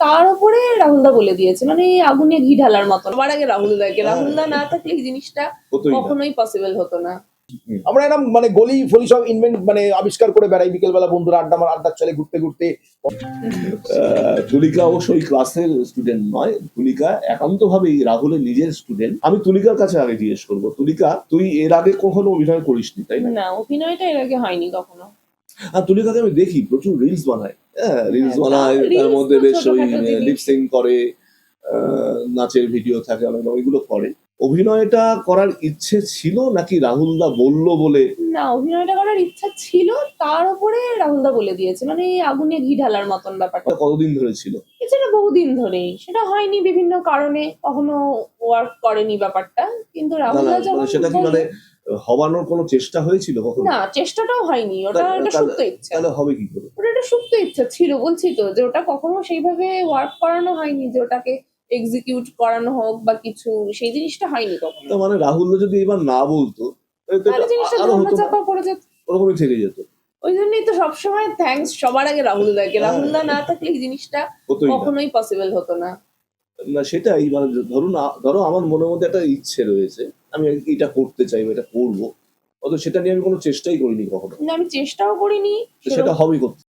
তার উপরে রাহুলদা বলে দিয়েছে, মানে এই আগুনে ঘি ঢালার মতন। সবার আগে রাহুলদাকে, রাহুলদা না থাকলে এই জিনিসটা হতোই না। কখনোই পসিবল হতো না। আমরা এরকম মানে গলি ফলি সব ইনভেন্ট মানে আবিষ্কার করে বেড়াই, বিকেলবেলা বন্ধুরা আড্ডার চলে ঘুরতে ঘুরতে। তুলিকা অবশ্যই ক্লাসের স্টুডেন্ট নয়, তুলিকা একান্তভাবেই রাহুলের নিজের স্টুডেন্ট। আমি তুলিকার কাছে আগে জিজ্ঞেস করবো, তুলিকা তুই এর আগে কখনো অভিনয় করিসনি তাই না? না, অভিনয়টা এর আগে হয়নি কখনো। আর তুলিকাকে আমি দেখি প্রচুর রিলস বানায়, রিলস হ্যাঁ, বানায়, তার reels মধ্যে তো বেশ ওই ছোটখাটো জিনিস। লিপসিং করে, নাচের ভিডিও থাকে অনেক, ওইগুলো করে। অভিনয়টা করার ইচ্ছে ছিল নাকি রাহুলদা বললো বলে? না, অভিনয়টা করার ইচ্ছা ছিল, তার উপরে রাহুলদা বলে দিয়েছে, মানে এই আগুনে ঘি ঢালার মতন ব্যাপারটা। কতদিন ধরে ছিল? এছাড়া বহুদিন ধরেই, সেটা হয়নি বিভিন্ন কারণে, কখনো ওয়ার্ক করেনি ব্যাপারটা। কিন্তু না না, রাহুলদা যখন সেটা কি মানে হবানোর কোনো চেষ্টা হয়েছিল কখনো? না, চেষ্টাটাও হয়নি, ওটা একটা সুপ্ত ইচ্ছা। তাহলে হবে কি করে? ওটা একটা সুপ্ত ইচ্ছা ছিল, বলছি তো, যে ওটা কখনো সেইভাবে ওয়ার্ক করানো হয়নি, যে ওটাকে এক্সিকিউট করানো হোক বা কিছু, সেই জিনিসটা হয়নি কখনো। তার মানে রাহুলদা যদি এবার না বলতো তাহলে তো তাহলে এটা জিনিসটা আরো হতো না, চাপা পড়ে যেত। ওরকমই থেকে যেত। ওই জন্যই তো সবসময় থ্যাঙ্কস সবার আগে রাহুলদাকে, রাহুলদা না থাকলে এই জিনিসটা হতোই না। কখনোই পসিবল হতো না। না সেটাই, মানে ধরো আমার মনের মধ্যে একটা ইচ্ছে রয়েছে, আমি এটা করতে চাই বা এটা করবো, অত সেটা নিয়ে আমি কোনো চেষ্টাই করিনি কখনো। না, আমি চেষ্টাও করিনি। তো সেটা হবেই করতে